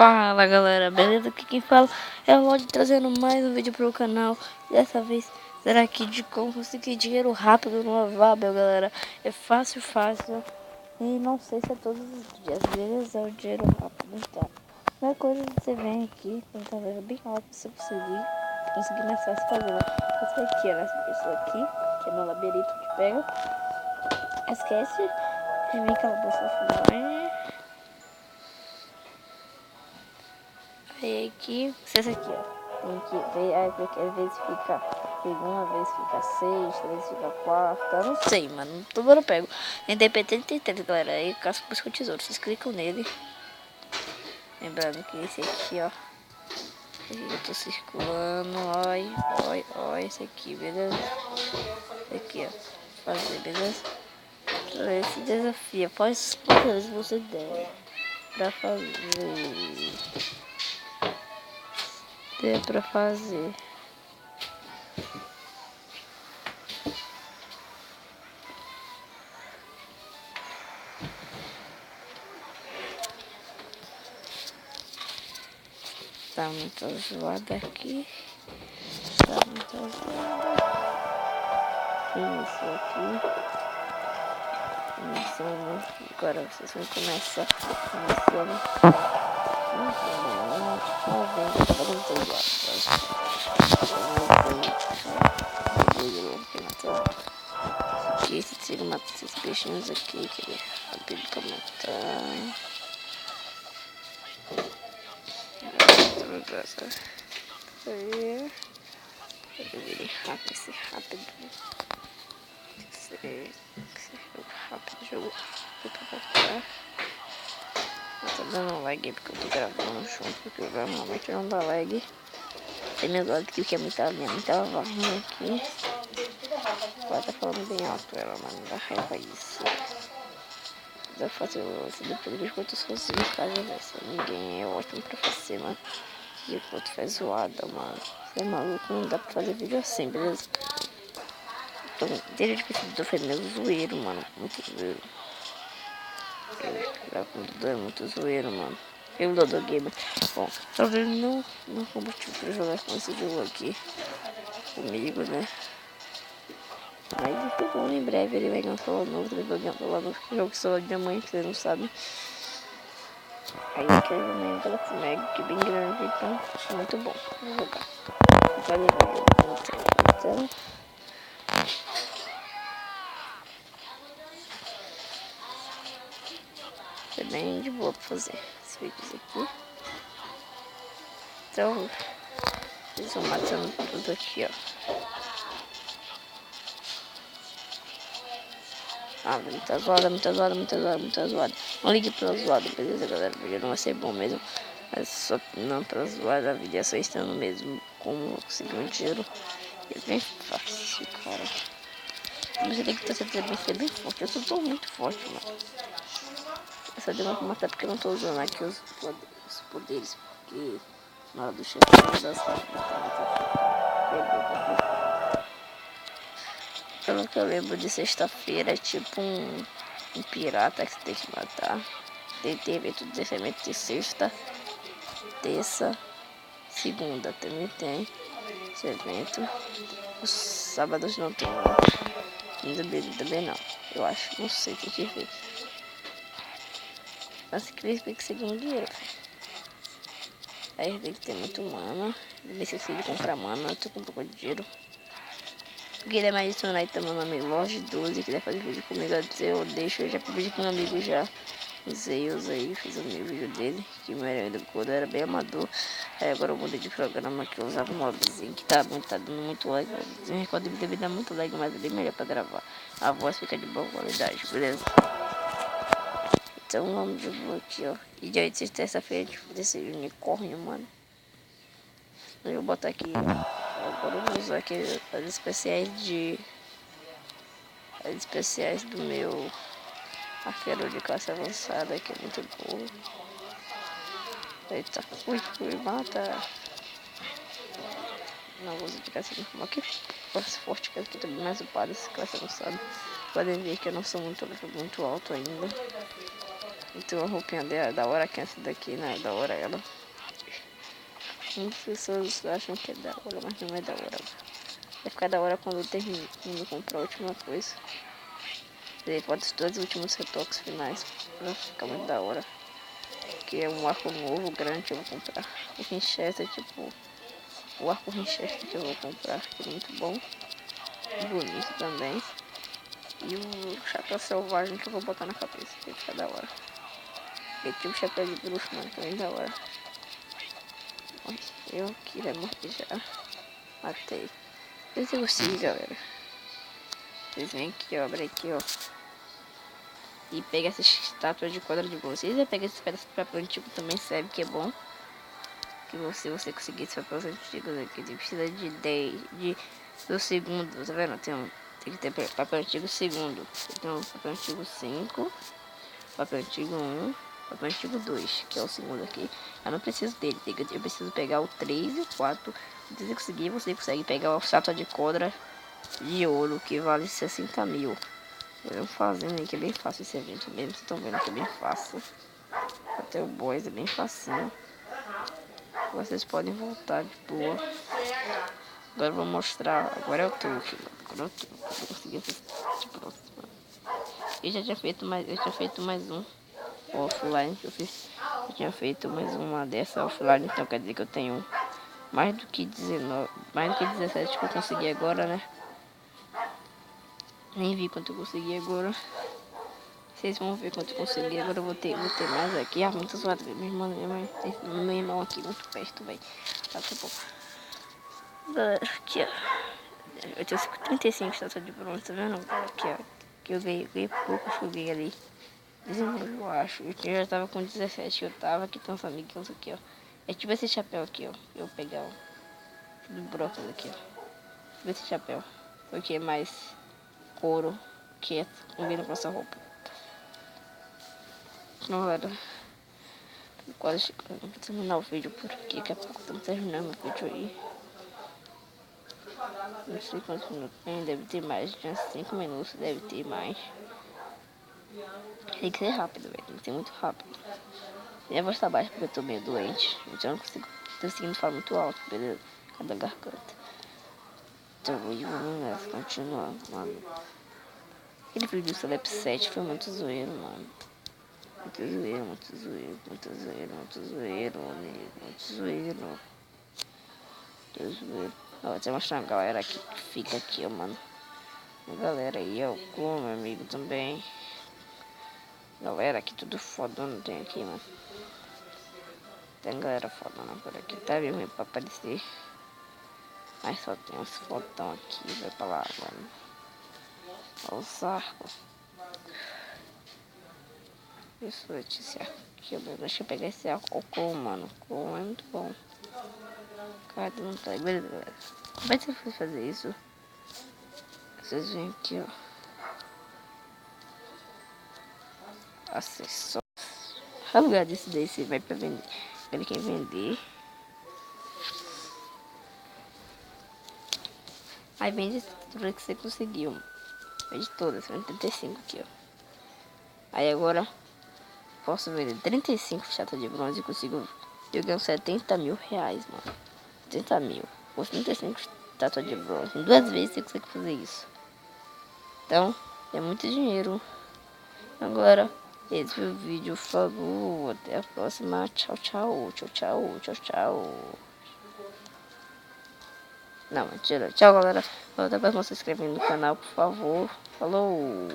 Fala galera, beleza? Aqui quem fala é o Lodi trazendo mais um vídeo pro canal. Dessa vez será aqui de como conseguir dinheiro rápido no Avável, galera. É fácil e não sei se é todos os dias, beleza? É o dinheiro rápido, então a primeira coisa você vem aqui, tentar ver bem alto se você conseguir mais fácil fazer. Essa aqui, ó, essa pessoa aqui, que é meu labirinto que pega. Esquece de vir aquela bolsa offline. Aí aqui, essa aqui, ó, tem que ver, aí às vezes fica, uma vez fica 6, 3 fica 4, eu não sei, mano, tudo eu pego. Independente tem galera, aí caso busca o tesouro, vocês clicam nele. Lembrando que esse aqui, ó, eu tô circulando, olha, esse aqui, beleza? Esse aqui, ó, fazer, beleza? Então, esse desafio, após quantas vezes você der pra fazer. Pra fazer. Tá muito zoado aqui. Tá muito zoado. Isso aqui. Iniciando. Agora vocês vão começar. Iniciando. Aqui, esse tiro mata esses peixinhos aqui, que ele é rápido pra matar. Aí, ele rápido, esse rápido. Esse jogo rápido, jogo rápido pra matar. Tá dando lag porque eu tô gravando junto, porque normalmente não dá lag. Tem meu lado aqui que é muita linha, muita varrinha aqui. Ela tá falando bem alto, ela, mano, dá raiva isso. Dá pra fazer o depois de quanto sozinho em casa, velho. Ninguém é ótimo pra fazer, mano. E o outro faz zoada, mano. Você é maluco, não dá pra fazer vídeo assim, beleza? Então, desde que esse foi meio zoeiro, mano. Muito zoeiro. O Dodô é muito zoeiro, mano. Eu, Dodô Gamer. Bom, talvez não como motivo pra jogar com esse jogo aqui comigo, né? Mas então, em breve ele vai ganhar um celular novo, ele vai ganhar um celular novo, que jogo celular de minha mãe, que vocês não sabem. Aí eu quero ver um Galaxy Mag, que é bem grande, então é muito bom. Vou jogar. Vale ver então. É bem de boa pra fazer esses vídeos aqui. Então, eles vão matando tudo aqui, ó. Ah, muita zoada. Não ligue pra zoada, beleza, galera? O vídeo não vai ser bom mesmo. Mas só não pra zoada, a vídeo é só estando mesmo como conseguir um dinheiro. É bem fácil, cara. Você tem que ter certeza de ser bem forte. Eu só tô muito forte, mano. Eu só devo matar porque eu não tô usando aqui os poderes. Porque na hora do chefe não dá certo. Pelo que eu lembro de sexta-feira, é tipo um pirata que você tem que matar. Tem evento de evento de sexta, terça, segunda também tem esse evento. Os sábados não tem, não. Também não, eu acho, não sei, tem que ver. Mas que tem que seguir um dinheiro. Aí tem que ter muito mana. Não esqueci de comprar mana, eu tô com um pouco de dinheiro. Quem quiser me adicionar aí também meu amigo Lorde12, quiser fazer vídeo comigo, eu deixo, eu já pedi com meu amigo já. Usei, fiz o meu vídeo dele, que quando era bem amador. Aí agora eu mudei de programa que eu usava um mobzinho que tá dando muito lag. O recorde deve dar muito lag, mas é bem melhor pra gravar. A voz fica de boa qualidade, beleza? Então vamos de boa aqui, ó. E dia de terça-feira a gente vai desse unicórnio, mano. Eu vou botar aqui. Agora eu vou usar aqui as especiais do meu arqueiro de classe avançada, que é muito boa. Eita, ui, mata. Não vou usar de classe normal aqui. Classe forte, que aqui também mais upado, essa classe avançada. Podem ver que eu não sou muito alto ainda. Então a roupinha dela é da hora, que essa daqui não é da hora ela. Muitas pessoas acham que é da hora, mas não é da hora. Vai ficar da hora quando comprar a última coisa. Daí pode ser todos os últimos retoques finais. Pra ficar muito da hora. Que é um arco novo, grande, eu vou comprar. O Winchester, tipo, o arco Winchester que eu vou comprar, que é muito bom. Bonito também. E o chapéu selvagem que eu vou botar na cabeça, que fica da hora. E tipo o chapéu de bruxo, mano, também da hora. Eu aqui vai morrer já. Matei. Mas eu consigo, galera. Vocês vêm aqui, ó, abre aqui, ó. E pega essa estátua de quadra de vocês. E pega esse pedaço de papel antigo também serve, que é bom. Que você conseguir esses papéis antigos aqui. Você precisa de 10, do segundo, tá vendo? Tem que ter papel antigo segundo. Então, papel antigo 5, papel antigo 1, papel antigo 2, que é o segundo aqui. Eu não preciso dele, eu preciso pegar o 3 e o 4. Se você conseguir, você consegue pegar a estátua de quadra de ouro, que vale 60 mil. Eu fazendo aí, que é bem fácil esse evento mesmo. Vocês estão vendo que é bem fácil. Até o boss é bem facinho. Vocês podem voltar de boa. Agora eu vou mostrar. Agora é o truque. Agora é o truque. Eu consegui assistir próximo. Eu já tinha feito mais um offline que eu fiz. Eu tinha feito mais uma dessa offline, então quer dizer que eu tenho mais do que 19, mais do que 17 que eu consegui agora, né? Nem vi quanto eu consegui agora. Vocês vão ver quanto eu consegui. Agora eu vou ter mais aqui. Ah, muito zoado. Meu irmão aqui muito perto, velho. Daqui a pouco. Aqui, ó. Eu tenho 35 estátuas de bronze, tá vendo? Aqui, ó. Que eu ganhei pouco, acho que eu ganhei ali. 19, eu acho. Eu já tava com 17, eu tava. Aqui tem uns amiguinhos aqui, ó. É tipo esse chapéu aqui, ó. Eu vou pegar, ó. Do brócolis aqui, ó. Tipo esse chapéu. Porque é mais couro que combina com essa roupa. Não era. Quase vou terminar o vídeo por aqui. Daqui a pouco estamos terminando o vídeo aí. Não sei quantos minutos tem, deve ter mais. Já 5 minutos, deve ter mais. Tem que ser rápido, velho. Tem que ser muito rápido. Minha voz tá baixa porque eu tô meio doente. Então eu não consigo. Tô conseguindo falar muito alto, beleza? Cada garganta. Então vamos nessa, continuando, mano. Aquele vídeo do Celeb 7 foi muito zoeiro, mano. Muito zoeiro, muito zoeiro, muito zoeiro, muito zoeiro, muito zoeiro. Muito zoeiro. Ó, vou te mostrar uma galera aqui que fica aqui, ó, mano. Uma galera aí, ó, com meu amigo também. Galera aqui, tudo fodona tem aqui, mano. Tem galera fodona por aqui, tá bem ruim pra aparecer. Mas só tem uns fodão aqui, vai pra lá, mano. Olha os arcos. Isso, esse arco aqui, deixa eu pegar esse arco com, mano. Com é muito bom. Cadê? Não tá. Beleza, galera. Como é que você foi fazer isso? Vocês vêm aqui, ó. Acessórios. O lugar desse daí você vai pra vender. Ele quer vender. Aí vende tudo que você conseguiu. Vende todas, 35 aqui, ó. Aí agora posso vender 35 chatas de bronze e consigo. Eu ganho 70 mil reais, mano. 70 mil. Por 35 estátuas de bronze. Em 2 vezes você consegue fazer isso. Então, é muito dinheiro. Agora, esse foi o vídeo. Falou. Até a próxima. Tchau, tchau. Tchau, tchau. Tchau, tchau. Não, mentira. Tchau, galera. Volta pra se inscrever no canal, por favor. Falou.